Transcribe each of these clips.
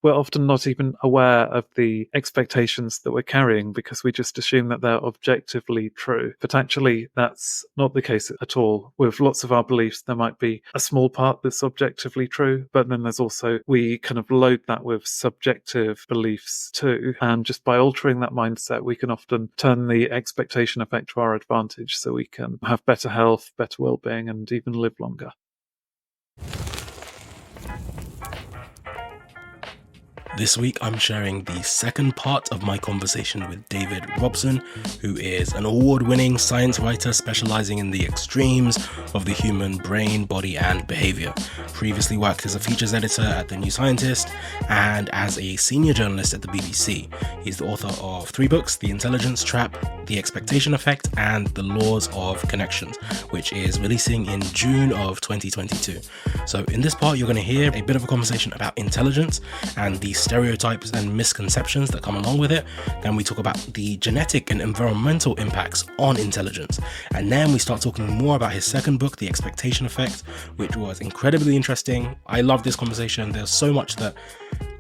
we're often not even aware of the expectations that we're carrying because we just assume that they're objectively true. But actually, that's not the case at all. With lots of our beliefs, there might be a small part that's objectively true, but then there's also, we kind of load that with subjective beliefs too. And just by altering that mindset, we can often turn the expectation effect to our advantage so we can have better health, better well-being, and even live longer. This week, I'm sharing the second part of my conversation with David Robson, who is an award-winning science writer specialising in the extremes of the human brain, body, and behaviour. Previously worked as a features editor at The New Scientist and as a senior journalist at the BBC. He's the author of 3 books, The Intelligence Trap, The Expectation Effect, and The Laws of Connections, which is releasing in June of 2022. So in this part, you're going to hear a bit of a conversation about intelligence and the stereotypes and misconceptions that come along with it. Then we talk about the genetic and environmental impacts on intelligence. And then we start talking more about his second book, The Expectation Effect, which was incredibly interesting. I love this conversation. There's so much that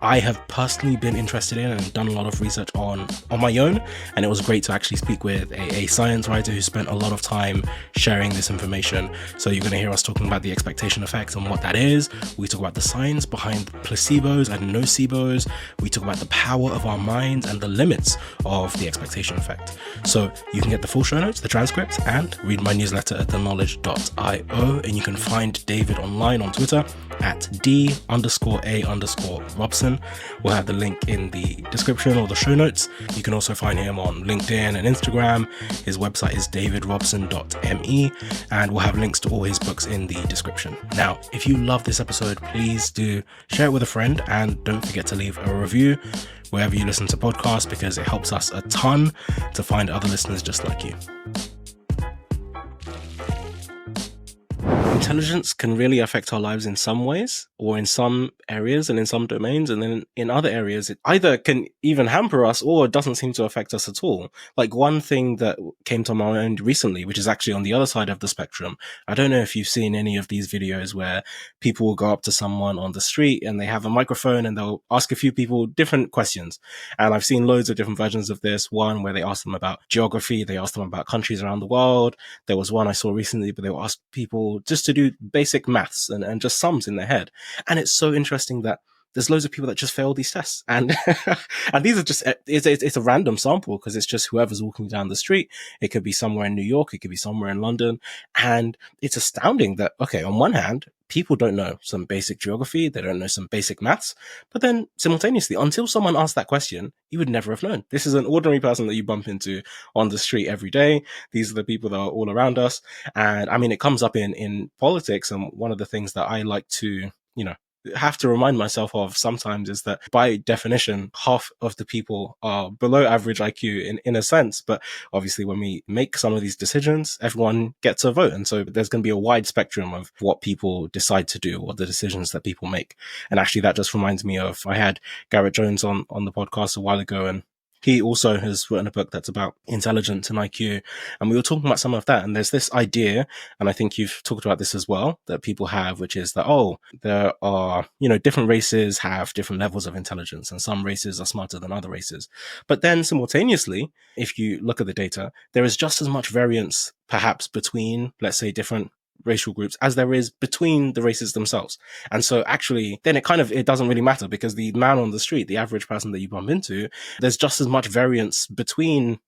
I have personally been interested in and done a lot of research on my own, and it was great to actually speak with a science writer who spent a lot of time sharing this information. So you're going to hear us talking about the expectation effect and what that is. We talk about the science behind placebos and nocebos. We talk about the power of our minds and the limits of the expectation effect. So you can get the full show notes, the transcript, and read my newsletter at theknowledge.io, and you can find David online on Twitter at D_A_Robson. We'll have the link in the description or the show notes. You can also find him on LinkedIn and Instagram. His website is davidrobson.me, and we'll have links to all his books in the description. Now, if you love this episode, please do share it with a friend, and don't forget to leave a review wherever you listen to podcasts, because it helps us a ton to find other listeners just like you. Intelligence can really affect our lives in some ways, or in some areas and in some domains, and then in other areas it either can even hamper us or doesn't seem to affect us at all. Like one thing that came to my mind recently, which is actually on the other side of the spectrum. I don't know if you've seen any of these videos where people will go up to someone on the street and they have a microphone and they'll ask a few people different questions. And I've seen loads of different versions of this. One where they ask them about geography, they ask them about countries around the world. There was one I saw recently, but they will ask people just to do basic maths and just sums in their head. And it's so interesting that there's loads of people that just fail these tests. And and these are just, it's a random sample because it's just whoever's walking down the street. It could be somewhere in New York. It could be somewhere in London. And it's astounding that, okay, on one hand, people don't know some basic geography. They don't know some basic maths. But then simultaneously, until someone asked that question, you would never have known. This is an ordinary person that you bump into on the street every day. These are the people that are all around us. And I mean, it comes up in politics. And one of the things that I like to, have to remind myself of sometimes is that by definition, half of the people are below average IQ in a sense. But obviously when we make some of these decisions, everyone gets a vote. And so there's going to be a wide spectrum of what people decide to do or the decisions that people make. And actually that just reminds me of, I had Garrett Jones on the podcast a while ago, and he also has written a book that's about intelligence and IQ. And we were talking about some of that. And there's this idea, and I think you've talked about this as well, that people have, which is that, there are, different races have different levels of intelligence, and some races are smarter than other races. But then simultaneously, if you look at the data, there is just as much variance perhaps between, let's say, different racial groups as there is between the races themselves. And so actually then it doesn't really matter, because the man on the street, the average person that you bump into, there's just as much variance between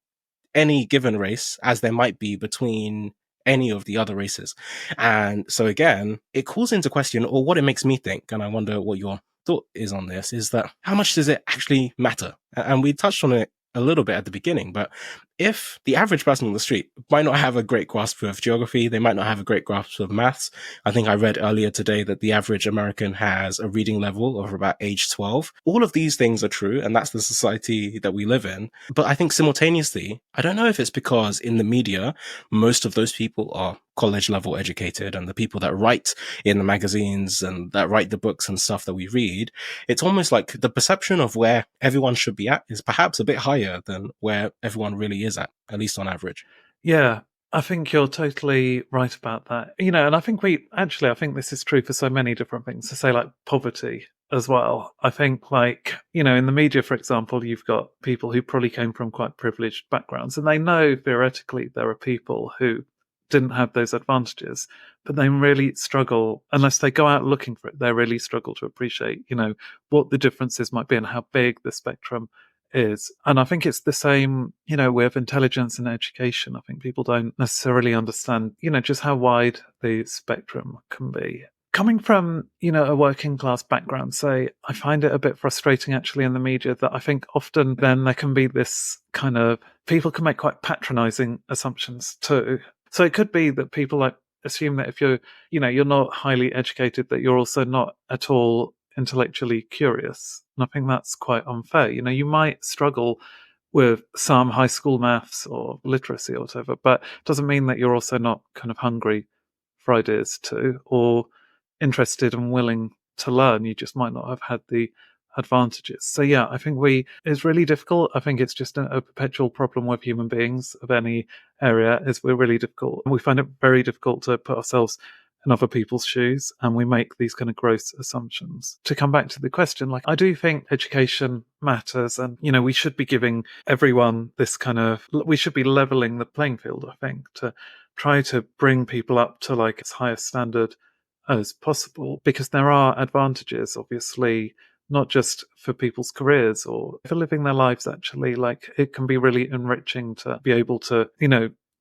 any given race as there might be between any of the other races. And so again, it calls into question, or what it makes me think, and I wonder what your thought is on this, is that how much does it actually matter? And we touched on it a little bit at the beginning, but if the average person on the street might not have a great grasp of geography, they might not have a great grasp of maths. I think I read earlier today that the average American has a reading level of about age 12. All of these things are true, and that's the society that we live in. But I think simultaneously, I don't know if it's because in the media, most of those people are college level educated, and the people that write in the magazines and that write the books and stuff that we read, it's almost like the perception of where everyone should be at is perhaps a bit higher than where everyone really is at least on average. Yeah, I think you're totally right about that. And I think I think this is true for so many different things. So say like poverty. as well. I think, like, in the media, for example, you've got people who probably came from quite privileged backgrounds, and they know theoretically there are people who didn't have those advantages, but they really struggle, unless they go out looking for it, they really struggle to appreciate, what the differences might be and how big the spectrum is. And I think it's the same, with intelligence and education. I think people don't necessarily understand, just how wide the spectrum can be. Coming from, a working class background, say, I find it a bit frustrating actually in the media that I think often then there can be this kind of, people can make quite patronizing assumptions too. So it could be that people like assume that if you're not highly educated, that you're also not at all intellectually curious. And I think that's quite unfair. You might struggle with some high school maths or literacy or whatever, but it doesn't mean that you're also not kind of hungry for ideas too, or interested and willing to learn. You just might not have had the advantages. So yeah, I think it's really difficult. I think it's just a perpetual problem with human beings of any area, is we're really difficult. We find it very difficult to put ourselves in other people's shoes, and we make these kind of gross assumptions. To come back to the question, like, I do think education matters, and we should be giving everyone this kind of, we should be leveling the playing field, I think, to try to bring people up to like its highest standard as possible, because there are advantages, obviously, not just for people's careers or for living their lives. Actually, like, it can be really enriching to be able to,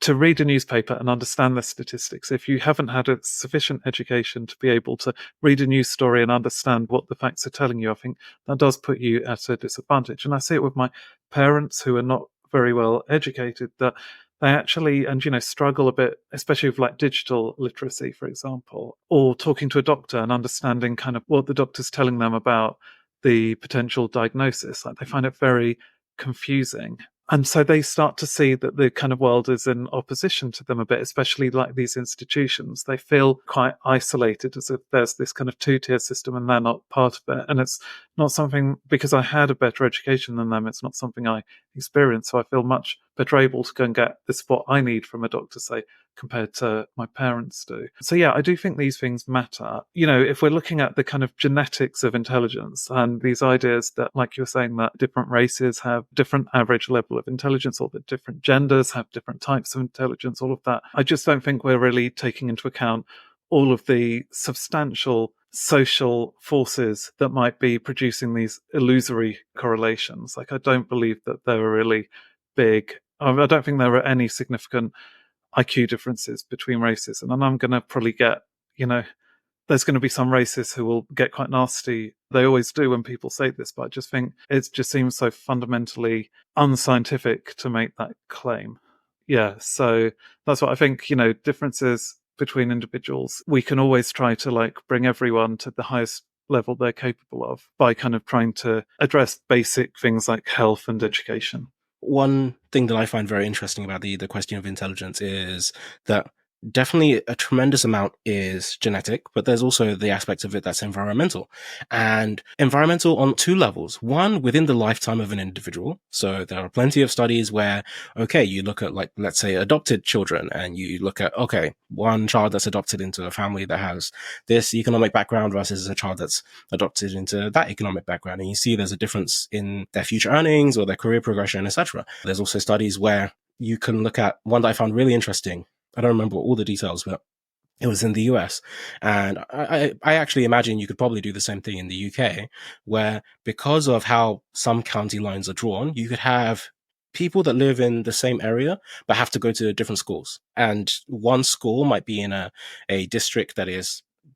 to read a newspaper and understand the statistics. If you haven't had a sufficient education to be able to read a news story and understand what the facts are telling you, I think that does put you at a disadvantage. And I see it with my parents, who are not very well educated, that they actually, and struggle a bit, especially with like digital literacy, for example, or talking to a doctor and understanding kind of what the doctor's telling them about the potential diagnosis. Like, they find it very confusing. And so they start to see that the kind of world is in opposition to them a bit, especially like these institutions. They feel quite isolated, as if there's this kind of two-tier system and they're not part of it. And it's not something, because I had a better education than them, it's not something I experienced. So I feel much better able to go and get the support I need from a doctor, say, compared to my parents do. So yeah, I do think these things matter. If we're looking at the kind of genetics of intelligence and these ideas that, like you were saying, that different races have different average level of intelligence, or that different genders have different types of intelligence, all of that, I just don't think we're really taking into account all of the substantial social forces that might be producing these illusory correlations. Like, I don't believe that there are really big, I don't think there are any significant IQ differences between races. And I'm going to probably get, there's going to be some races who will get quite nasty. They always do when people say this, but I just think it just seems so fundamentally unscientific to make that claim. Yeah, so that's what I think, differences between individuals, we can always try to like bring everyone to the highest level they're capable of by kind of trying to address basic things like health and education. One thing that I find very interesting about the question of intelligence is that definitely a tremendous amount is genetic, but there's also the aspect of it that's environmental. And environmental on two levels. One, within the lifetime of an individual. So there are plenty of studies where, okay, you look at, like, let's say adopted children, and you look at, okay, one child that's adopted into a family that has this economic background versus a child that's adopted into that economic background. And you see there's a difference in their future earnings or their career progression, etc. There's also studies where you can look at one that I found really interesting. I don't remember all the details, but it was in the US. And I actually imagine you could probably do the same thing in the UK, where because of how some county lines are drawn, you could have people that live in the same area, but have to go to different schools. And one school might be in a district that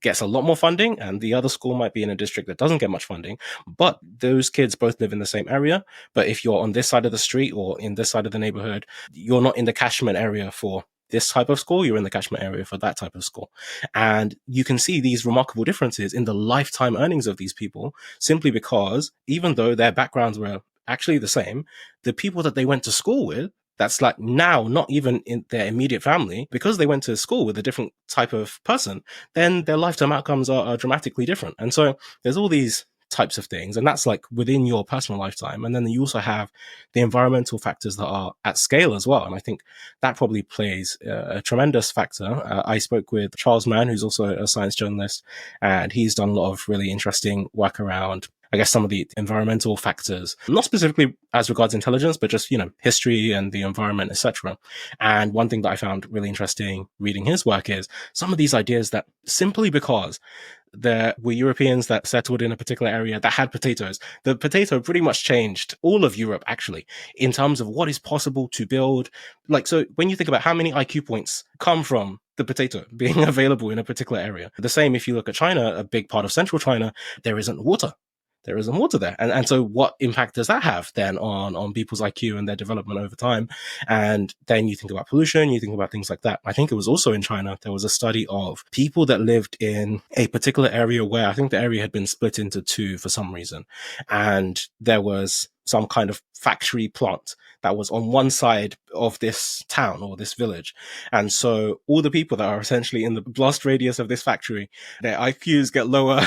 gets a lot more funding, and the other school might be in a district that doesn't get much funding, but those kids both live in the same area. But if you're on this side of the street or in this side of the neighborhood, you're not in the catchment area for this type of school, you're in the catchment area for that type of school. And you can see these remarkable differences in the lifetime earnings of these people, simply because even though their backgrounds were actually the same, the people that they went to school with, that's like now not even in their immediate family, because they went to school with a different type of person, then their lifetime outcomes are dramatically different. And so there's all these types of things. And that's like within your personal lifetime. And then you also have the environmental factors that are at scale as well. And I think that probably plays a tremendous factor. I spoke with Charles Mann, who's also a science journalist, and he's done a lot of really interesting work around, I guess, some of the environmental factors, not specifically as regards intelligence, but just, history and the environment, etc. And one thing that I found really interesting reading his work is some of these ideas that simply because there were Europeans that settled in a particular area that had potatoes, the potato pretty much changed all of Europe, actually, in terms of what is possible to build. Like, so when you think about how many IQ points come from the potato being available in a particular area, the same if you look at China, a big part of central China, there isn't water. There isn't water there. And so what impact does that have then on people's IQ and their development over time? And then you think about pollution, you think about things like that. I think it was also in China, there was a study of people that lived in a particular area where I think the area had been split into two for some reason. And there was some kind of factory plant that was on one side of this town or this village. And so all the people that are essentially in the blast radius of this factory, their IQs get lower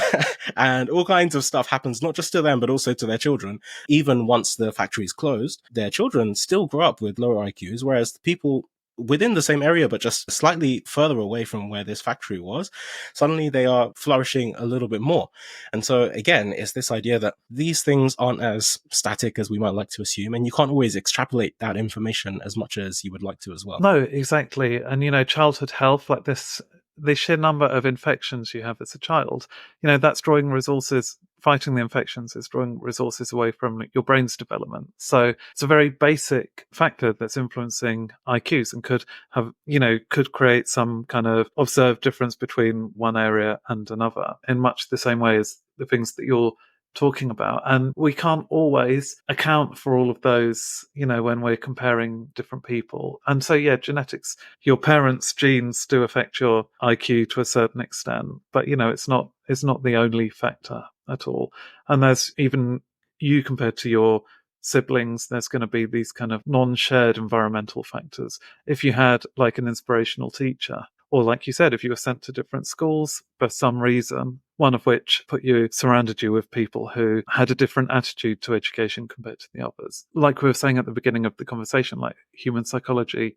and all kinds of stuff happens, not just to them, but also to their children. Even once the factory is closed, their children still grow up with lower IQs, whereas the people within the same area, but just slightly further away from where this factory was, suddenly they are flourishing a little bit more. And so again, it's this idea that these things aren't as static as we might like to assume, and you can't always extrapolate that information as much as you would like to as well. No, exactly. And, childhood health, like the sheer number of infections you have as a child, that's drawing resources. Fighting the infections is drawing resources away from your brain's development. So it's a very basic factor that's influencing IQs and could create some kind of observed difference between one area and another in much the same way as the things that you're talking about. And we can't always account for all of those, when we're comparing different people. And so, yeah, genetics, your parents' genes do affect your IQ to a certain extent, but, it's not the only factor at all. And there's even you compared to your siblings, there's going to be these kind of non-shared environmental factors. If you had like an inspirational teacher, or like you said, if you were sent to different schools for some reason, one of which surrounded you with people who had a different attitude to education compared to the others. Like we were saying at the beginning of the conversation, like human psychology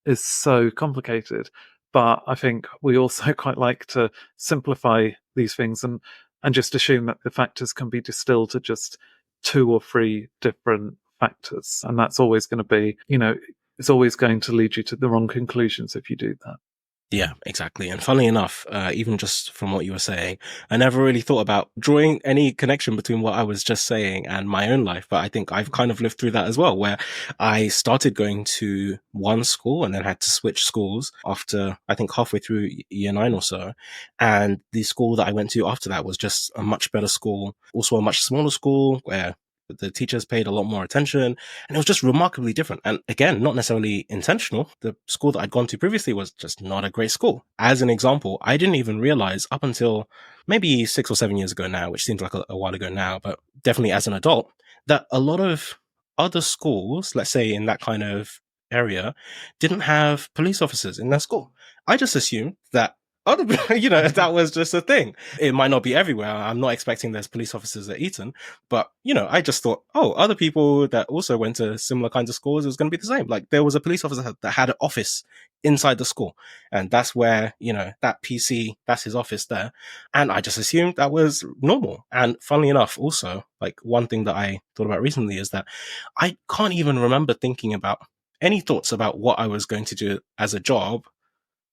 is so complicated, but I think we also quite like to simplify these things and just assume that the factors can be distilled to just 2 or 3 different factors. And that's always going to be, it's always going to lead you to the wrong conclusions if you do that. Yeah, exactly. And funnily enough, even just from what you were saying, I never really thought about drawing any connection between what I was just saying and my own life. But I think I've kind of lived through that as well, where I started going to one school and then had to switch schools after, I think, halfway through year 9 or so. And the school that I went to after that was just a much better school, also a much smaller school where the teachers paid a lot more attention, and it was just remarkably different. And again, not necessarily intentional. The school that I'd gone to previously was just not a great school. As an example, I didn't even realize up until maybe 6 or 7 years ago now, which seems like a while ago now, but definitely as an adult, that a lot of other schools, let's say in that kind of area, didn't have police officers in their school. I just assumed that that was just a thing. It might not be everywhere. I'm not expecting there's police officers at Eton, but, I just thought, other people that also went to similar kinds of schools, it was going to be the same. Like there was a police officer that had an office inside the school, and that's where, that PC, that's his office there. And I just assumed that was normal. And funnily enough, also, like one thing that I thought about recently is that I can't even remember thinking about any thoughts about what I was going to do as a job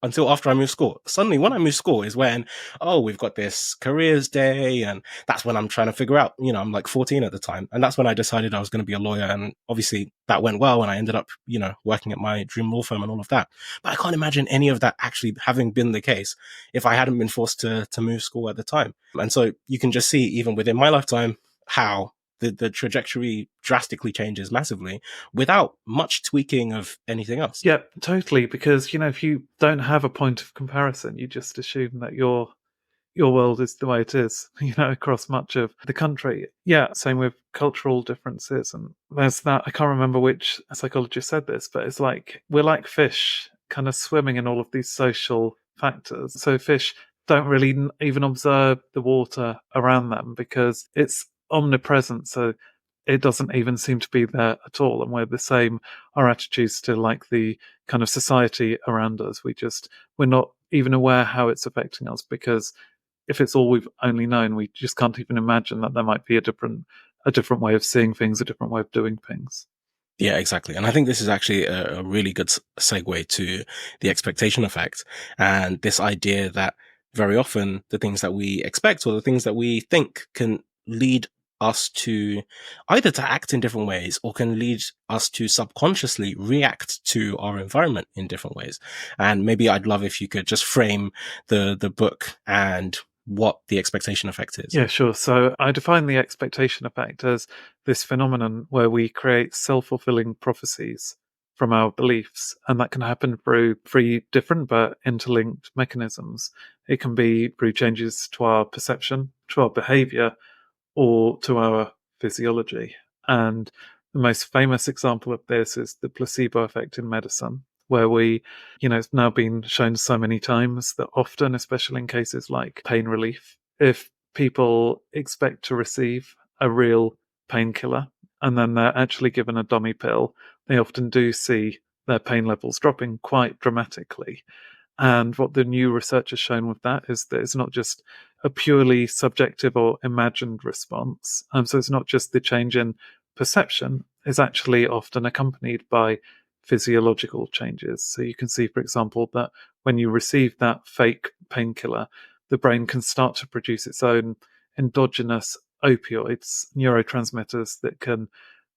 until after I moved school. Suddenly, when I moved school is when, we've got this careers day. And that's when I'm trying to figure out, I'm like 14 at the time. And that's when I decided I was going to be a lawyer. And obviously that went well. And I ended up, working at my dream law firm and all of that. But I can't imagine any of that actually having been the case if I hadn't been forced to move school at the time. And so you can just see, even within my lifetime, how the trajectory drastically changes massively without much tweaking of anything else. Yeah, totally. Because, if you don't have a point of comparison, you just assume that your world is the way it is, across much of the country. Yeah, same with cultural differences. And there's that, I can't remember which psychologist said this, but it's like, we're like fish kind of swimming in all of these social factors. So fish don't really even observe the water around them because it's omnipresent. So it doesn't even seem to be there at all. And we're the same, our attitudes to like the kind of society around us. We're not even aware how it's affecting us because if it's all we've only known, we just can't even imagine that there might be a different way of seeing things, a different way of doing things. Yeah, exactly. And I think this is actually a really good segue to the expectation effect and this idea that very often the things that we expect or the things that we think can lead us to either to act in different ways or can lead us to subconsciously react to our environment in different ways. And maybe I'd love if you could just frame the book and what the expectation effect is. Yeah, sure. So I define the expectation effect as this phenomenon where we create self-fulfilling prophecies from our beliefs, and that can happen through three different but interlinked mechanisms. It can be through changes to our perception, to our behaviour, or to our physiology. And the most famous example of this is the placebo effect in medicine, where it's now been shown so many times that often, especially in cases like pain relief, if people expect to receive a real painkiller and then they're actually given a dummy pill, they often do see their pain levels dropping quite dramatically. And what the new research has shown with that is that it's not just a purely subjective or imagined response. So it's not just the change in perception, it's actually often accompanied by physiological changes. So you can see, for example, that when you receive that fake painkiller, the brain can start to produce its own endogenous opioids, neurotransmitters that can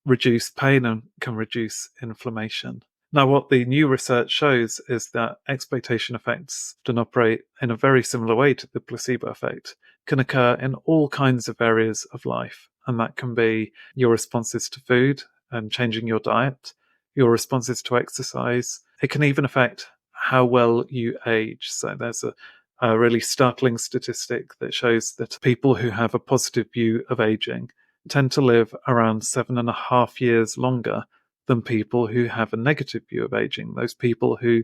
reduce pain and can reduce inflammation. Now, what the new research shows is that expectation effects often operate in a very similar way to the placebo effect, can occur in all kinds of areas of life. And that can be your responses to food and changing your diet, your responses to exercise. It can even affect how well you age. So there's a really startling statistic that shows that people who have a positive view of aging tend to live around 7.5 years longer than people who have a negative view of aging. Those people who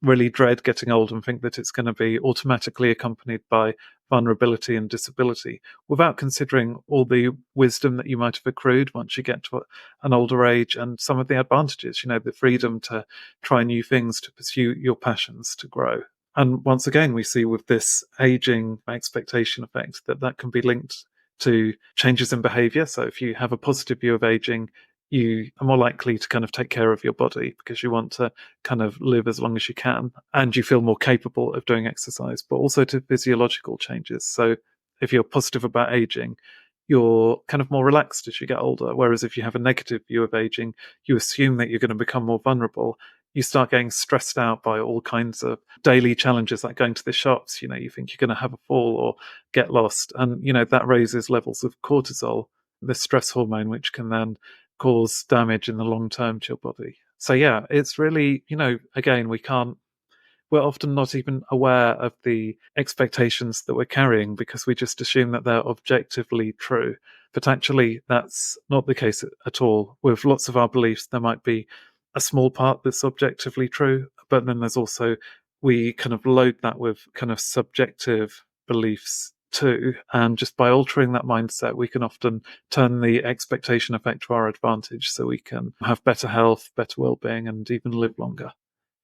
really dread getting old and think that it's going to be automatically accompanied by vulnerability and disability, without considering all the wisdom that you might have accrued once you get to an older age and some of the advantages, the freedom to try new things, to pursue your passions, to grow. And once again, we see with this aging expectation effect that can be linked to changes in behavior. So if you have a positive view of aging, you are more likely to kind of take care of your body because you want to kind of live as long as you can, and you feel more capable of doing exercise, but also to physiological changes. So if you're positive about aging, you're kind of more relaxed as you get older. Whereas if you have a negative view of aging, you assume that you're going to become more vulnerable. You start getting stressed out by all kinds of daily challenges like going to the shops. You think you're going to have a fall or get lost. And, that raises levels of cortisol, the stress hormone, which can then cause damage in the long term to your body. So yeah, it's really, again, we're often not even aware of the expectations that we're carrying because we just assume that they're objectively true. But actually, that's not the case at all. With lots of our beliefs, there might be a small part that's objectively true, but then there's also, we kind of load that with kind of subjective beliefs too. And just by altering that mindset, we can often turn the expectation effect to our advantage so we can have better health, better well-being, and even live longer.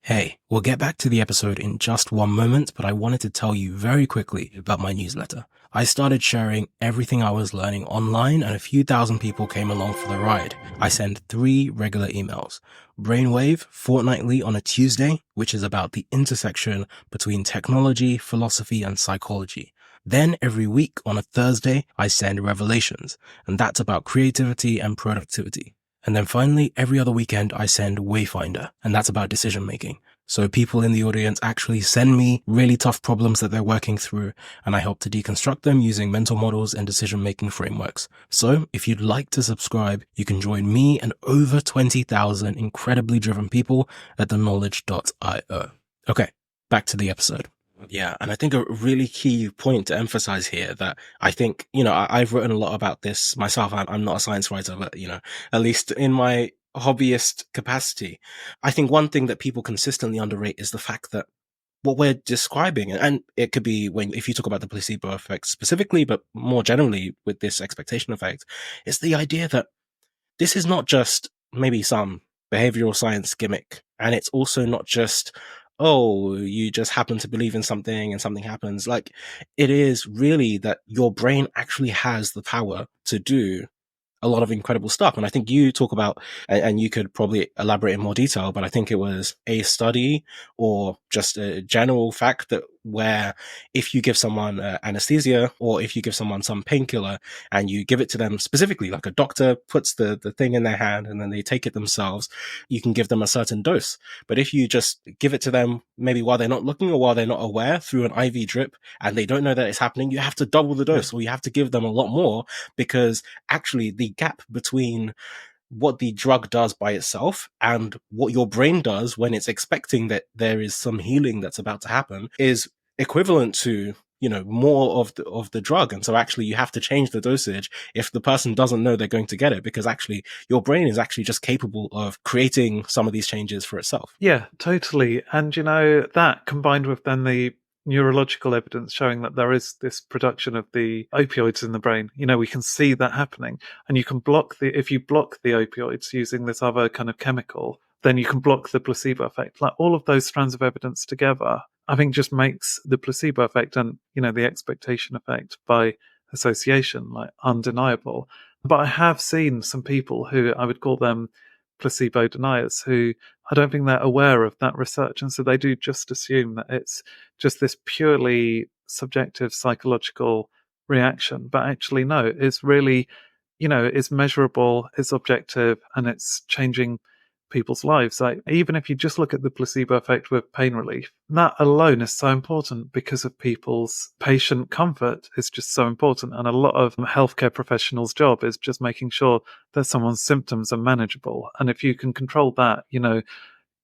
Hey, we'll get back to the episode in just one moment, but I wanted to tell you very quickly about my newsletter. I started sharing everything I was learning online and a few thousand people came along for the ride. I send 3 regular emails. Brainwave fortnightly on a Tuesday, which is about the intersection between technology, philosophy, and psychology. Then every week on a Thursday, I send Revelations, and that's about creativity and productivity. And then finally, every other weekend, I send Wayfinder, and that's about decision making. So people in the audience actually send me really tough problems that they're working through, and I help to deconstruct them using mental models and decision making frameworks. So if you'd like to subscribe, you can join me and over 20,000 incredibly driven people at theknowledge.io. Okay, back to the episode. Yeah, and I think a really key point to emphasize here that I think, I've written a lot about this myself. I'm not a science writer, but, at least in my hobbyist capacity, I think one thing that people consistently underrate is the fact that what we're describing, and it could be when, if you talk about the placebo effect specifically, but more generally with this expectation effect, it's the idea that this is not just maybe some behavioral science gimmick. And it's also not just, oh, you just happen to believe in something and something happens. Like, it is really that your brain actually has the power to do a lot of incredible stuff. And I think you talk about, and you could probably elaborate in more detail, but I think it was a study or just a general fact that where if you give someone anesthesia, or if you give someone some painkiller and you give it to them specifically, like a doctor puts the thing in their hand and then they take it themselves, you can give them a certain dose. But if you just give it to them, maybe while they're not looking or while they're not aware, through an IV drip, and they don't know that it's happening, you have to double the dose, or you have to give them a lot more, because actually the gap between what the drug does by itself and what your brain does when it's expecting that there is some healing that's about to happen is equivalent to, you know, more of the drug. And so actually you have to change the dosage if the person doesn't know they're going to get it, because actually your brain is actually just capable of creating some of these changes for itself. Yeah, totally. And, you know, that combined with then the neurological evidence showing that there is this production of the opioids in the brain, you know, we can see that happening. And you can block if you block the opioids using this other kind of chemical, then you can block the placebo effect. Like all of those strands of evidence together, I think just makes the placebo effect and, you know, the expectation effect by association like undeniable. But I have seen some people who I would call them placebo deniers who I don't think they're aware of that research. And so they do just assume that it's just this purely subjective psychological reaction. But actually, no, it's really, you know, it's measurable, it's objective, and it's changing people's lives. Like, even if you just look at the placebo effect with pain relief, that alone is so important because of people's patient comfort is just so important. And a lot of healthcare professionals' job is just making sure that someone's symptoms are manageable. And if you can control that, you know,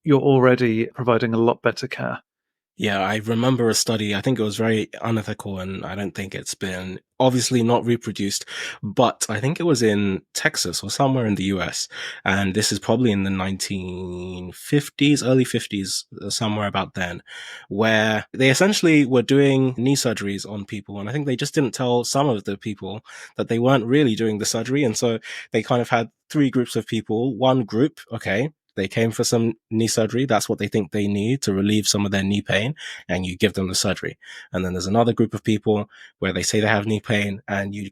you're already providing a lot better care. Yeah, I remember a study. I think it was very unethical, and I don't think it's been obviously not reproduced, but I think it was in Texas or somewhere in the US. And this is probably in the 1950s, early 50s, somewhere about then, where they essentially were doing knee surgeries on people. And I think they just didn't tell some of the people that they weren't really doing the surgery. And so they kind of had three groups of people. One group, okay, they came for some knee surgery. That's what they think they need to relieve some of their knee pain, and you give them the surgery. And then there's another group of people where they say they have knee pain, and you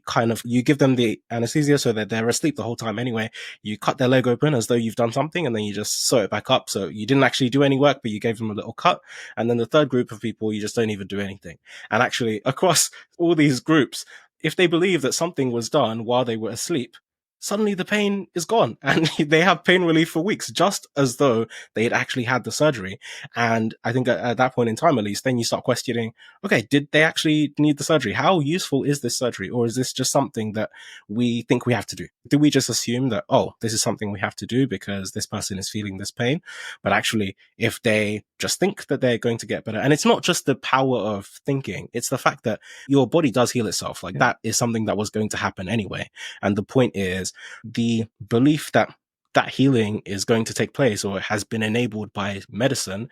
give them the anesthesia so that they're asleep the whole time anyway. You cut their leg open as though you've done something, and then you just sew it back up. So you didn't actually do any work, but you gave them a little cut. And then the third group of people, you just don't even do anything. And actually, across all these groups, if they believe that something was done while they were asleep, suddenly the pain is gone and they have pain relief for weeks, just as though they had actually had the surgery. And I think at that point in time, at least, then you start questioning, okay, did they actually need the surgery? How useful is this surgery? Or is this just something that we think we have to do? Do we just assume that, oh, this is something we have to do because this person is feeling this pain? But actually, if they just think that they're going to get better, and it's not just the power of thinking, it's the fact that your body does heal itself. Like, that is something that was going to happen anyway. And the point is, the belief that that healing is going to take place or has been enabled by medicine,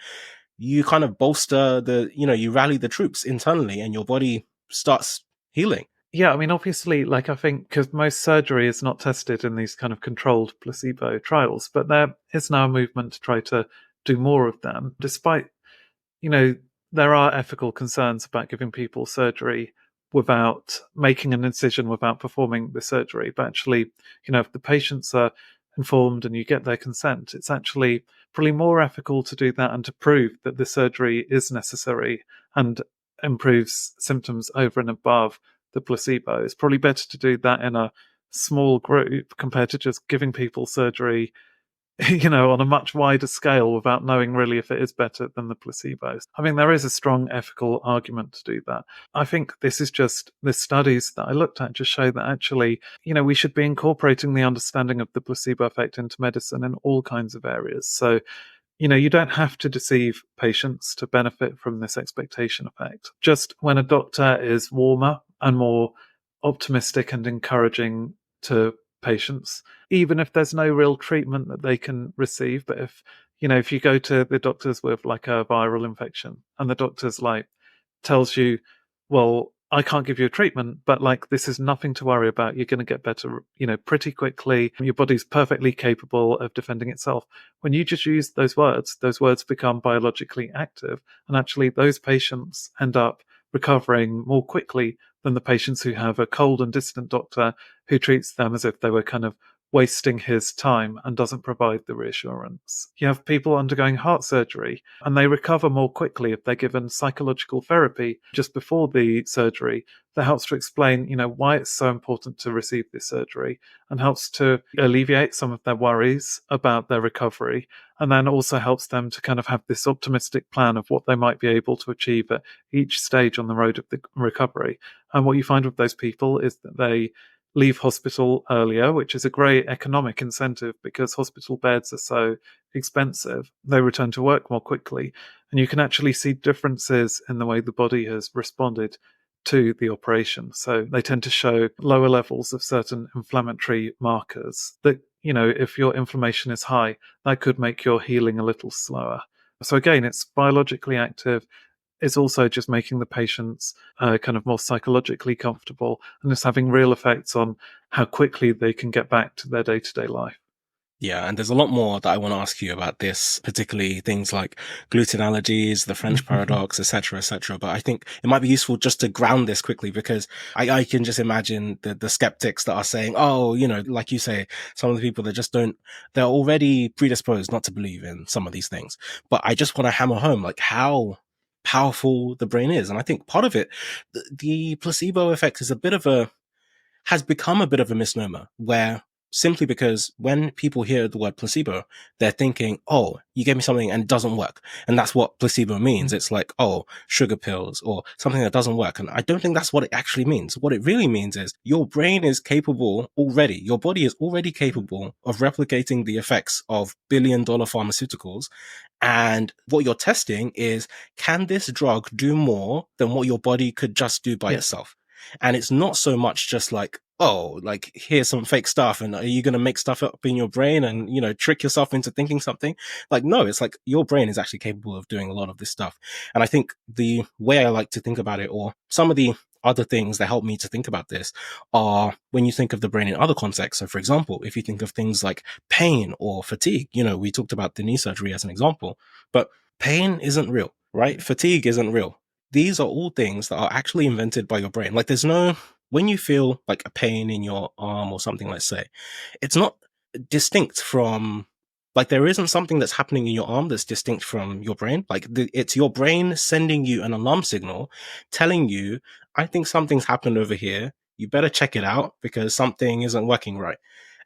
you kind of bolster you rally the troops internally and your body starts healing. Yeah, I mean, obviously, like I think because most surgery is not tested in these kind of controlled placebo trials, but there is now a movement to try to do more of them, despite, you know, there are ethical concerns about giving people surgery without making an incision, without performing the surgery. But actually, you know, if the patients are informed and you get their consent, it's actually probably more ethical to do that and to prove that the surgery is necessary and improves symptoms over and above the placebo. It's probably better to do that in a small group compared to just giving people surgery, you know, on a much wider scale without knowing really if it is better than the placebos. I mean, there is a strong ethical argument to do that. I think this is just the studies that I looked at just show that actually, you know, we should be incorporating the understanding of the placebo effect into medicine in all kinds of areas. So, you know, you don't have to deceive patients to benefit from this expectation effect. Just when a doctor is warmer and more optimistic and encouraging to patients, even if there's no real treatment that they can receive, but if, if you go to the doctors with like a viral infection and the doctor's like tells you, well, I can't give you a treatment, but like this is nothing to worry about. You're going to get better, pretty quickly. Your body's perfectly capable of defending itself. When you just use those words become biologically active. And actually, those patients end up recovering more quickly than the patients who have a cold and distant doctor who treats them as if they were kind of wasting his time and doesn't provide the reassurance. You have people undergoing heart surgery and they recover more quickly if they're given psychological therapy just before the surgery that helps to explain, why it's so important to receive this surgery and helps to alleviate some of their worries about their recovery, and then also helps them to kind of have this optimistic plan of what they might be able to achieve at each stage on the road of the recovery. And what you find with those people is that they leave hospital earlier, which is a great economic incentive because hospital beds are so expensive. They return to work more quickly, and you can actually see differences in the way the body has responded to the operation. So they tend to show lower levels of certain inflammatory markers that, if your inflammation is high, that could make your healing a little slower. So again, it's biologically active. It's also just making the patients kind of more psychologically comfortable, and it's having real effects on how quickly they can get back to their day-to-day life. Yeah, and there's a lot more that I want to ask you about this, particularly things like gluten allergies, the French paradox, etc., etc. But I think it might be useful just to ground this quickly, because I can just imagine the skeptics that are saying, oh, like you say, some of the people that just they're already predisposed not to believe in some of these things. But I just want to hammer home like how powerful the brain is. And I think part of it, the placebo effect has become a bit of a misnomer, where simply because when people hear the word placebo, they're thinking, oh, you gave me something and it doesn't work. And that's what placebo means. It's like, oh, sugar pills or something that doesn't work. And I don't think that's what it actually means. What it really means is your brain is capable already, your body is already capable of replicating the effects of billion-dollar pharmaceuticals. And what you're testing is, can this drug do more than what your body could just do by itself? And it's not so much just like, oh, like here's some fake stuff and are you going to make stuff up in your brain and, trick yourself into thinking something? Like, no, it's like your brain is actually capable of doing a lot of this stuff. And I think the way I like to think about it, or some of the other things that help me to think about this, are when you think of the brain in other contexts. So for example, if you think of things like pain or fatigue, we talked about the knee surgery as an example, but pain isn't real, right? Fatigue isn't real. These are all things that are actually invented by your brain. Like when you feel like a pain in your arm or something, let's say, it's not distinct from, like there isn't something that's happening in your arm that's distinct from your brain. Like it's your brain sending you an alarm signal telling you, I think something's happened over here. You better check it out because something isn't working right.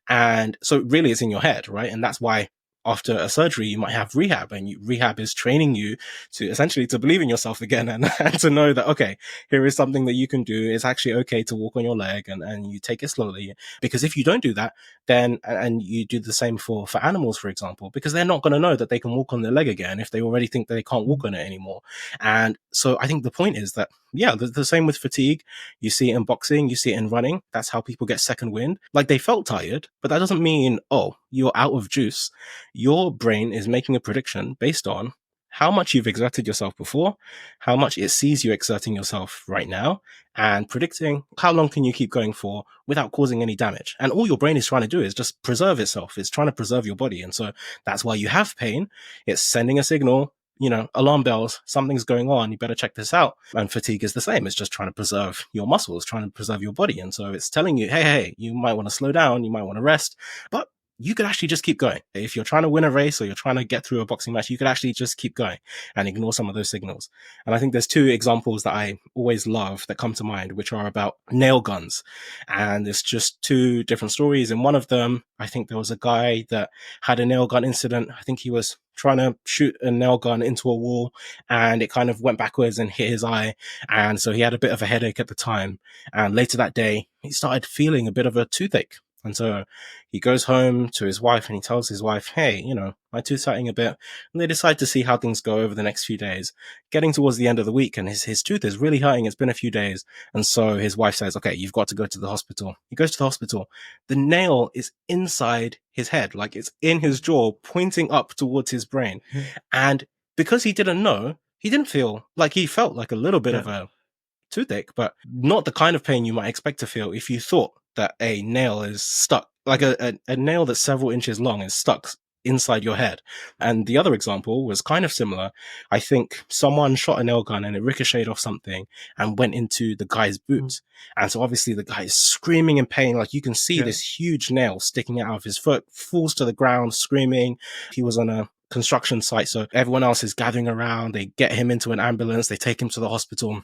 And so really it's in your head, right? And that's why after a surgery, you might have rehab, and rehab is training you to essentially to believe in yourself again and to know that, okay, here is something that you can do. It's actually okay to walk on your leg and you take it slowly. Because if you don't do that, then, and you do the same for animals, for example, because they're not going to know that they can walk on their leg again if they already think that they can't walk on it anymore. And so I think the point is that, yeah, the same with fatigue. You see it in boxing, you see it in running. That's how people get second wind. Like they felt tired, but that doesn't mean, oh, you're out of juice. Your brain is making a prediction based on how much you've exerted yourself before, how much it sees you exerting yourself right now, and predicting how long can you keep going for without causing any damage. And all your brain is trying to do is just preserve itself. It's trying to preserve your body. And so that's why you have pain. It's sending a signal, alarm bells, something's going on, you better check this out. And fatigue is the same. It's just trying to preserve your muscles, trying to preserve your body. And so it's telling you, hey, you might want to slow down, you might want to rest, but you could actually just keep going. If you're trying to win a race or you're trying to get through a boxing match, you could actually just keep going and ignore some of those signals. And I think there's two examples that I always love that come to mind, which are about nail guns. And it's just two different stories. In one of them, I think there was a guy that had a nail gun incident. I think he was trying to shoot a nail gun into a wall and it kind of went backwards and hit his eye. And so he had a bit of a headache at the time. And later that day, he started feeling a bit of a toothache. And so he goes home to his wife and he tells his wife, hey, my tooth's hurting a bit. And they decide to see how things go over the next few days. Getting towards the end of the week and his tooth is really hurting. It's been a few days. And so his wife says, okay, you've got to go to the hospital. He goes to the hospital. The nail is inside his head, like it's in his jaw, pointing up towards his brain. And because he didn't know, he didn't feel like he felt like a little bit of a toothache, but not the kind of pain you might expect to feel if you thought that a nail is stuck, like a nail that's several inches long is stuck inside your head. And the other example was kind of similar. I think someone shot a nail gun and it ricocheted off something and went into the guy's boot. And so obviously the guy is screaming in pain. Like you can see this huge nail sticking out of his foot, falls to the ground screaming. He was on a construction site, so everyone else is gathering around. They get him into an ambulance. They take him to the hospital.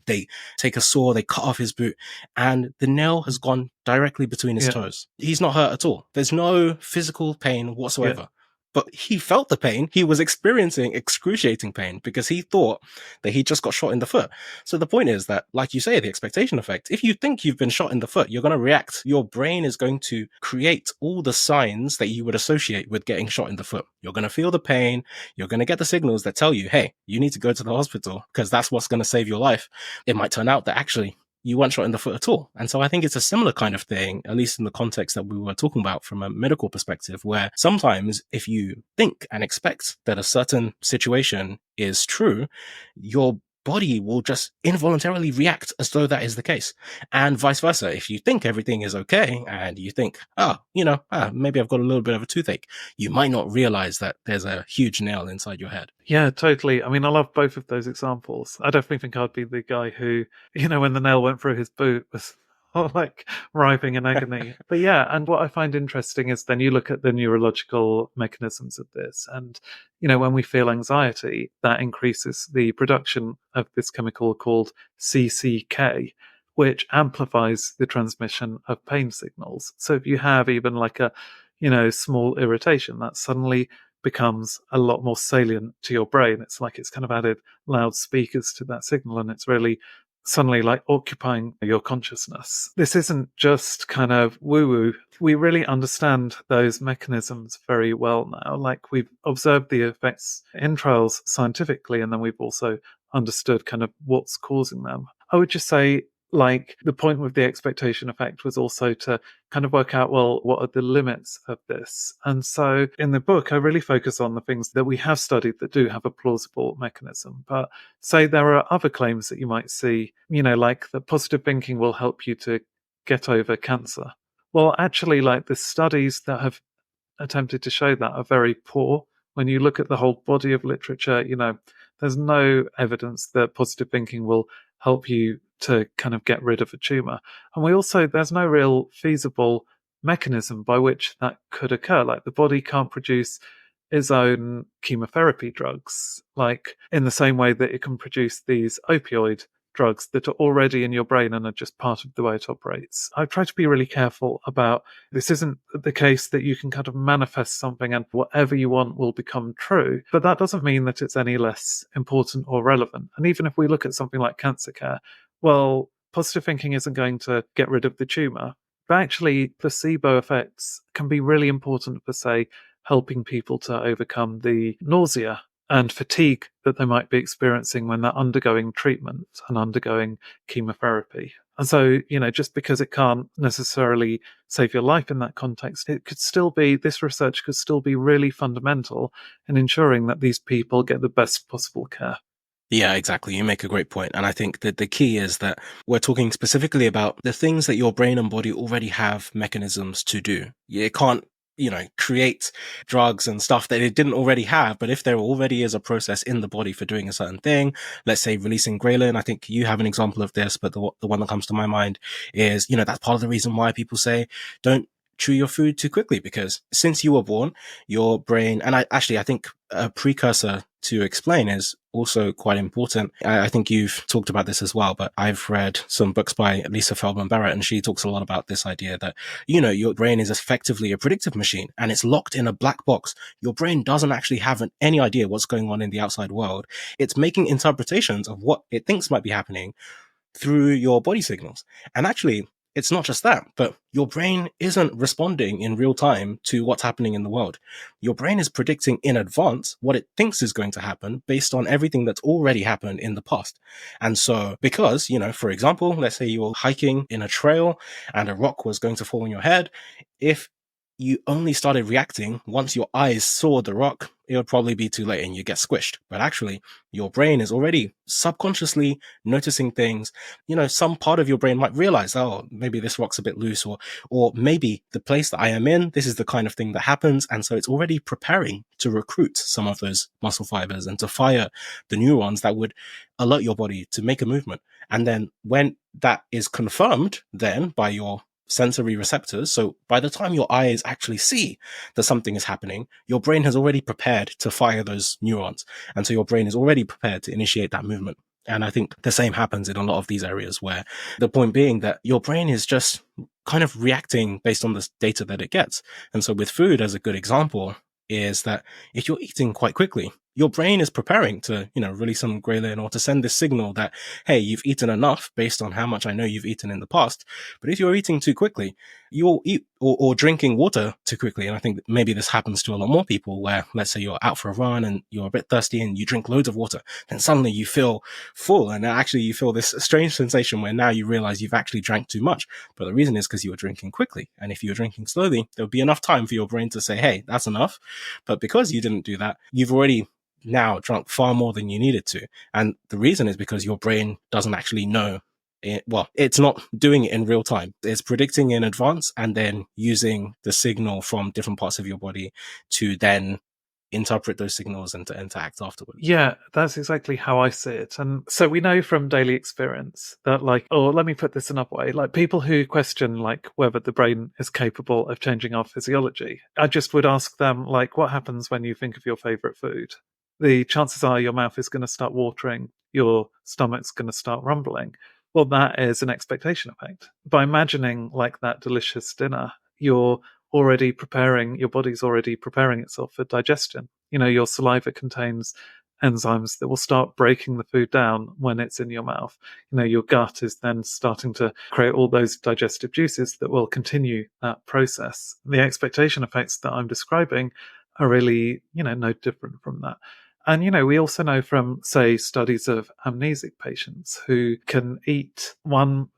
They take a saw, they cut off his boot, and the nail has gone directly between his toes. He's not hurt at all. There's no physical pain whatsoever. But he felt the pain. He was experiencing excruciating pain because he thought that he just got shot in the foot. So the point is that, like you say, the expectation effect, if you think you've been shot in the foot, you're going to react. Your brain is going to create all the signs that you would associate with getting shot in the foot. You're going to feel the pain. You're going to get the signals that tell you, hey, you need to go to the hospital because that's what's going to save your life. It might turn out that actually you weren't shot in the foot at all. And so I think it's a similar kind of thing, at least in the context that we were talking about from a medical perspective, where sometimes if you think and expect that a certain situation is true, your body will just involuntarily react as though that is the case. And vice versa. If you think everything is okay and you think, maybe I've got a little bit of a toothache, you might not realize that there's a huge nail inside your head. Yeah, totally. I mean, I love both of those examples. I definitely think I'd be the guy who, when the nail went through his boot was like writhing in agony. But yeah, and what I find interesting is then you look at the neurological mechanisms of this. And, when we feel anxiety, that increases the production of this chemical called CCK, which amplifies the transmission of pain signals. So if you have even like a, small irritation, that suddenly becomes a lot more salient to your brain. It's like it's kind of added loudspeakers to that signal, and it's really suddenly like occupying your consciousness. This isn't just kind of woo-woo. We really understand those mechanisms very well now. Like we've observed the effects in trials scientifically, and then we've also understood kind of what's causing them. I would just say, like, the point with the expectation effect was also to kind of work out, well, what are the limits of this? And so in the book, I really focus on the things that we have studied that do have a plausible mechanism. But say there are other claims that you might see, like that positive thinking will help you to get over cancer. Well, actually, like the studies that have attempted to show that are very poor. When you look at the whole body of literature, there's no evidence that positive thinking will help you to kind of get rid of a tumor. And there's no real feasible mechanism by which that could occur. Like the body can't produce its own chemotherapy drugs, like in the same way that it can produce these opioid drugs that are already in your brain and are just part of the way it operates. I try to be really careful about this. Isn't the case that you can kind of manifest something and whatever you want will become true, but that doesn't mean that it's any less important or relevant. And even if we look at something like cancer care, well, positive thinking isn't going to get rid of the tumor, but actually placebo effects can be really important for, say, helping people to overcome the nausea and fatigue that they might be experiencing when they're undergoing treatment and undergoing chemotherapy. And so, just because it can't necessarily save your life in that context, this research could still be really fundamental in ensuring that these people get the best possible care. Yeah, exactly. You make a great point. And I think that the key is that we're talking specifically about the things that your brain and body already have mechanisms to do. It can't create drugs and stuff that it didn't already have. But if there already is a process in the body for doing a certain thing, let's say releasing ghrelin, I think you have an example of this, but the one that comes to my mind is, that's part of the reason why people say don't chew your food too quickly, because since you were born, your brain, and I think a precursor to explain is also quite important. I think you've talked about this as well, but I've read some books by Lisa Feldman Barrett, and she talks a lot about this idea that, your brain is effectively a predictive machine and it's locked in a black box. Your brain doesn't actually have any idea what's going on in the outside world. It's making interpretations of what it thinks might be happening through your body signals. And actually, it's not just that, but your brain isn't responding in real time to what's happening in the world. Your brain is predicting in advance what it thinks is going to happen based on everything that's already happened in the past. And so, because, for example, let's say you were hiking in a trail and a rock was going to fall on your head, if you only started reacting once your eyes saw the rock, it would probably be too late and you get squished. But actually, your brain is already subconsciously noticing things. Some part of your brain might realize, oh, maybe this rock's a bit loose, or maybe the place that I am in, this is the kind of thing that happens. And so it's already preparing to recruit some of those muscle fibers and to fire the neurons that would alert your body to make a movement. And then when that is confirmed then by your sensory receptors, so by the time your eyes actually see that something is happening, your brain has already prepared to fire those neurons. And so your brain is already prepared to initiate that movement. And I think the same happens in a lot of these areas, where the point being that your brain is just kind of reacting based on the data that it gets. And so with food, as a good example, is that if you're eating quite quickly, your brain is preparing to, release some ghrelin or to send this signal that, hey, you've eaten enough based on how much I know you've eaten in the past. But if you're eating too quickly, you'll eat or drinking water too quickly. And I think maybe this happens to a lot more people, where let's say you're out for a run and you're a bit thirsty and you drink loads of water, then suddenly you feel full. And actually you feel this strange sensation where now you realize you've actually drank too much. But the reason is because you were drinking quickly. And if you were drinking slowly, there would be enough time for your brain to say, hey, that's enough. But because you didn't do that, you've already now drunk far more than you needed to. And the reason is because your brain doesn't actually know it's not doing it in real time. It's predicting in advance and then using the signal from different parts of your body to then interpret those signals and to act afterwards. Yeah, that's exactly how I see it. And so we know from daily experience that, let me put this another way, people who question whether the brain is capable of changing our physiology, I just would ask them, what happens when you think of your favorite food? The chances are your mouth is going to start watering, your stomach's going to start rumbling. Well, that is an expectation effect. By imagining that delicious dinner, your body's already preparing itself for digestion. Your saliva contains enzymes that will start breaking the food down when it's in your mouth. Your gut is then starting to create all those digestive juices that will continue that process. The expectation effects that I'm describing are really, no different from that. And, we also know from, say, studies of amnesic patients who can eat one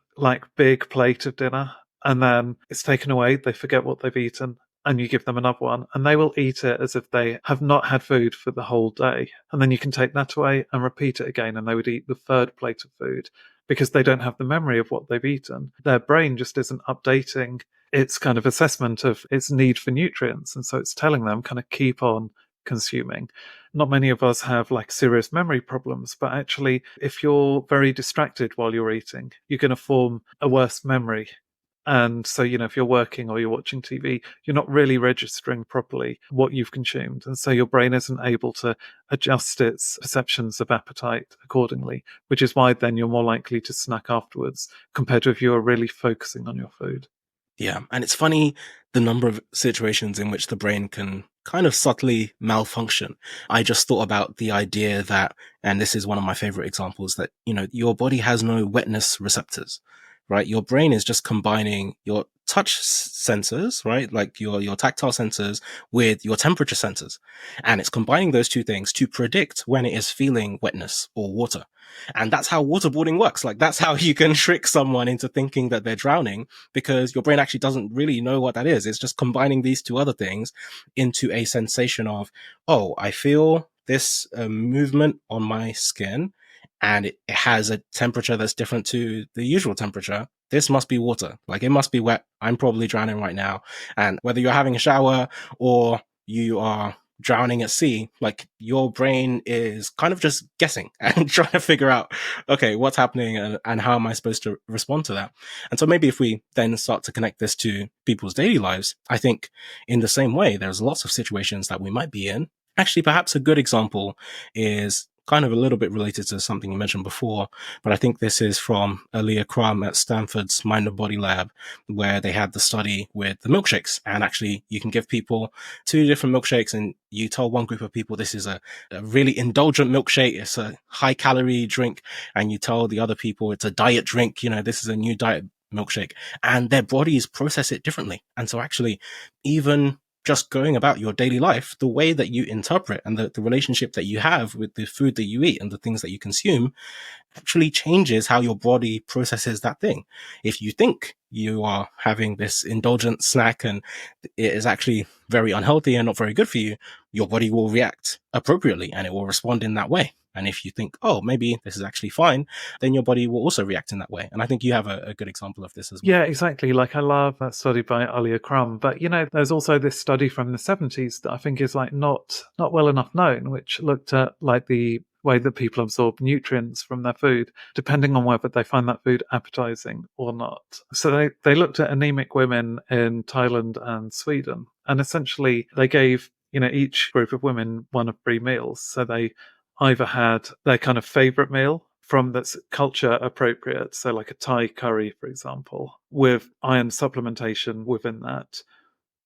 big plate of dinner and then it's taken away, they forget what they've eaten, and you give them another one, and they will eat it as if they have not had food for the whole day. And then you can take that away and repeat it again, and they would eat the third plate of food because they don't have the memory of what they've eaten. Their brain just isn't updating its kind of assessment of its need for nutrients. And so it's telling them kind of keep on consuming. Not many of us have serious memory problems, but actually, if you're very distracted while you're eating, you're going to form a worse memory. And so, if you're working or you're watching TV, you're not really registering properly what you've consumed. And so your brain isn't able to adjust its perceptions of appetite accordingly, which is why then you're more likely to snack afterwards compared to if you are really focusing on your food. Yeah. And it's funny the number of situations in which the brain can kind of subtly malfunction. I just thought about the idea that, and this is one of my favorite examples, that, your body has no wetness receptors, right? Your brain is just combining your touch sensors, right? Like your tactile sensors with your temperature sensors. And it's combining those two things to predict when it is feeling wetness or water. And that's how waterboarding works. That's how you can trick someone into thinking that they're drowning, because your brain actually doesn't really know what that is. It's just combining these two other things into a sensation of, oh, I feel this movement on my skin and it has a temperature that's different to the usual temperature. This must be water. It must be wet. I'm probably drowning right now. And whether you're having a shower or you are drowning at sea, your brain is kind of just guessing and trying to figure out, okay, what's happening and how am I supposed to respond to that? And so maybe if we then start to connect this to people's daily lives, I think in the same way, there's lots of situations that we might be in. Actually, perhaps a good example is kind of a little bit related to something you mentioned before, but I think this is from Leah Crum at Stanford's Mind and Body Lab, where they had the study with the milkshakes. And actually, you can give people two different milkshakes, and you tell one group of people this is a really indulgent milkshake, it's a high calorie drink, and you tell the other people it's a diet drink, this is a new diet milkshake, and their bodies process it differently. And so actually, even just going about your daily life, the way that you interpret and the relationship that you have with the food that you eat and the things that you consume actually changes how your body processes that thing. If you think you are having this indulgent snack and it is actually very unhealthy and not very good for you, your body will react appropriately and it will respond in that way. And if you think, oh, maybe this is actually fine, then your body will also react in that way. And I think you have a good example of this as well. Yeah, exactly. Like, I love that study by Alia Crum, but there's also this study from the 70s that I think is like not well enough known, which looked at like the way that people absorb nutrients from their food, depending on whether they find that food appetizing or not. So they looked at anemic women in Thailand and Sweden, and essentially they gave each group of women one of three meals. So they either had their kind of favorite meal from that's culture appropriate, so like a Thai curry, for example, with iron supplementation within that,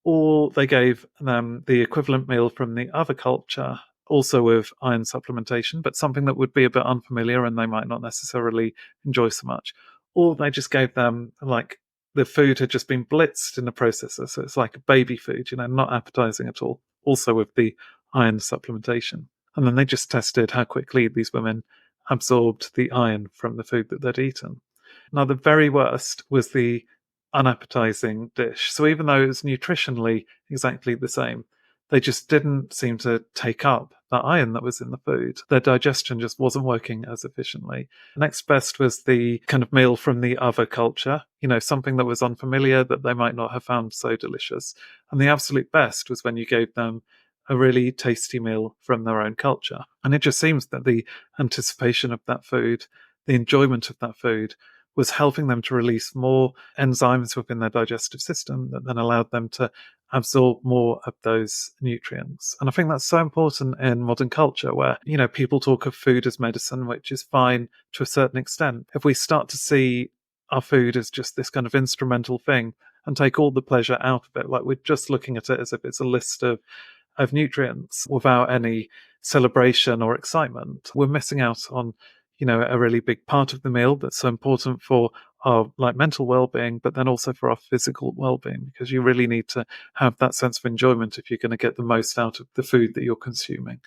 or they gave them the equivalent meal from the other culture, also with iron supplementation, but something that would be a bit unfamiliar and they might not necessarily enjoy so much, or they just gave them like the food had just been blitzed in the processor, so it's like baby food, not appetizing at all, also with the iron supplementation. And then they just tested how quickly these women absorbed the iron from the food that they'd eaten. Now, the very worst was the unappetizing dish. So even though it was nutritionally exactly the same, they just didn't seem to take up that iron that was in the food. Their digestion just wasn't working as efficiently. Next best was the kind of meal from the other culture, something that was unfamiliar that they might not have found so delicious. And the absolute best was when you gave them a really tasty meal from their own culture. And it just seems that the anticipation of that food, the enjoyment of that food, was helping them to release more enzymes within their digestive system that then allowed them to absorb more of those nutrients. And I think that's so important in modern culture where, people talk of food as medicine, which is fine to a certain extent. If we start to see our food as just this kind of instrumental thing and take all the pleasure out of it, like we're just looking at it as if it's a list of nutrients without any celebration or excitement, we're missing out on a really big part of the meal that's so important for our like mental well-being, but then also for our physical well-being, because you really need to have that sense of enjoyment if you're going to get the most out of the food that you're consuming.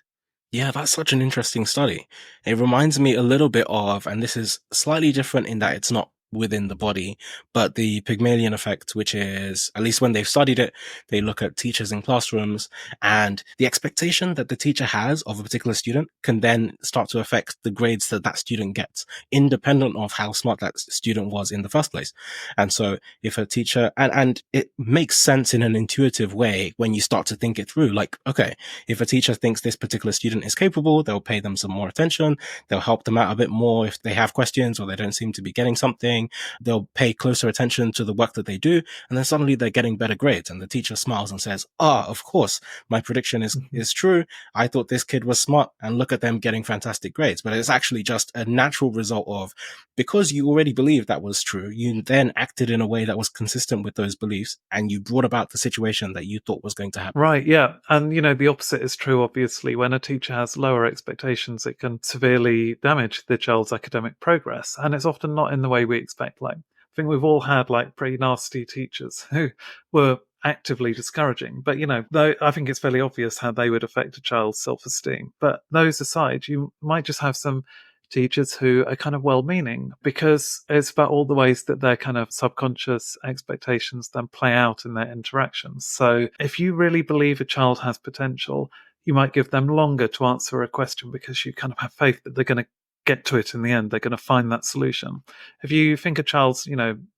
Yeah, that's such an interesting study. It reminds me a little bit of, and this is slightly different in that it's not within the body, but the Pygmalion effect, which is, at least when they've studied it, they look at teachers in classrooms and the expectation that the teacher has of a particular student can then start to affect the grades that that student gets, independent of how smart that student was in the first place. And so if a teacher, and it makes sense in an intuitive way when you start to think it through, like, okay, if a teacher thinks this particular student is capable, they'll pay them some more attention. They'll help them out a bit more if they have questions or they don't seem to be getting something. They'll pay closer attention to the work that they do. And then suddenly they're getting better grades. And the teacher smiles and says, of course, my prediction is true. I thought this kid was smart and look at them getting fantastic grades. But it's actually just a natural result of, because you already believed that was true, you then acted in a way that was consistent with those beliefs and you brought about the situation that you thought was going to happen. Right, yeah. And, the opposite is true, obviously. When a teacher has lower expectations, it can severely damage the child's academic progress. And it's often not in the way we expect. Like, I think we've all had like pretty nasty teachers who were actively discouraging. But, though I think it's fairly obvious how they would affect a child's self-esteem. But those aside, you might just have some teachers who are kind of well-meaning, because it's about all the ways that their kind of subconscious expectations then play out in their interactions. So if you really believe a child has potential, you might give them longer to answer a question because you kind of have faith that they're going to get to it in the end. They're going to find that solution. If you think a child's,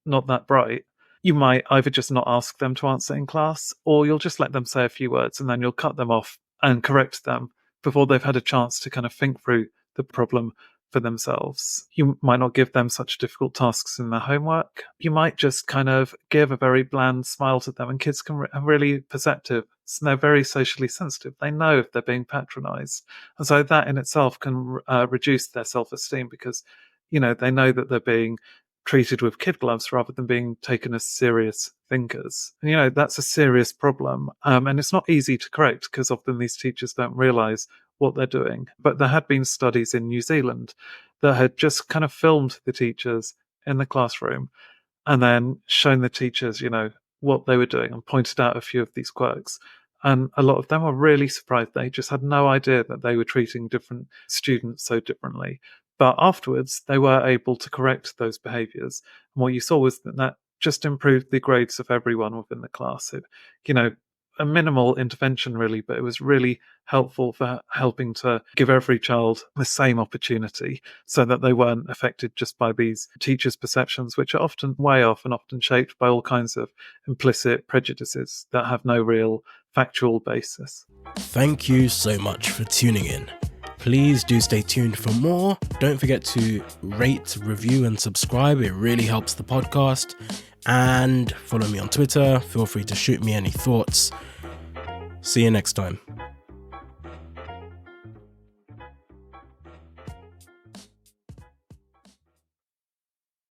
not that bright, you might either just not ask them to answer in class, or you'll just let them say a few words and then you'll cut them off and correct them before they've had a chance to kind of think through the problem for themselves. You might not give them such difficult tasks in their homework. You might just kind of give a very bland smile to them, and kids are really perceptive. So they're very socially sensitive. They know if they're being patronized. And so that in itself can reduce their self-esteem, because, they know that they're being treated with kid gloves rather than being taken as serious thinkers. And, that's a serious problem. And it's not easy to correct because often these teachers don't realize what they're doing. But there had been studies in New Zealand that had just kind of filmed the teachers in the classroom and then shown the teachers, what they were doing and pointed out a few of these quirks. And a lot of them were really surprised. They just had no idea that they were treating different students so differently. But afterwards, they were able to correct those behaviours. And what you saw was that just improved the grades of everyone within the class. A minimal intervention really, but it was really helpful for helping to give every child the same opportunity so that they weren't affected just by these teachers' perceptions, which are often way off and often shaped by all kinds of implicit prejudices that have no real factual basis. Thank you so much for tuning in. Please do stay tuned for more. Don't forget to rate, review, and subscribe. It really helps the podcast. And follow me on Twitter. Feel free to shoot me any thoughts. See you next time.